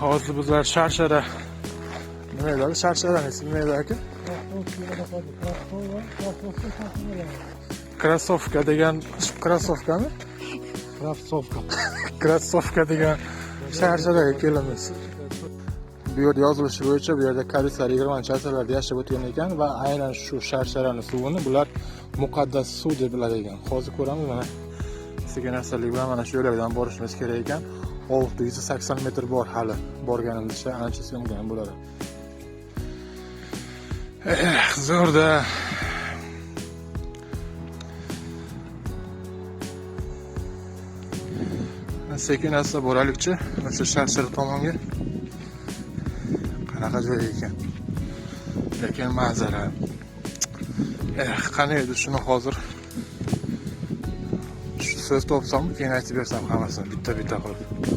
Hozir bizlar Sharshara nima edi? Sharsharani ismi nima edi aka? Krossovka degan krossovkami? Krossovka degan Sharsharaga kelamiz. Bu yerda yozilishicha bo'yicha bu yerda koreyslar 20-asrlarda yashab o'tgan ekan va aynan shu Sharsharani suvini bular muqaddas suv deb bilar ekan. Hozir ko'ramiz mana sekin-astalik bilan mana shu yo'llardan borishimiz kerak ekan. Oldi 180 metr bor hali. Borganimizcha ancha so'ngan bo'ladi. Zo'rda. Sekin-asta boraylikchi, o'sha Sharshara tomonga. Qanaqa joy ekan. Lekin manzara. Qanday edi shuni hozir so'z topsam, keyin aytib bersam hammasini bitta-bitta qilib.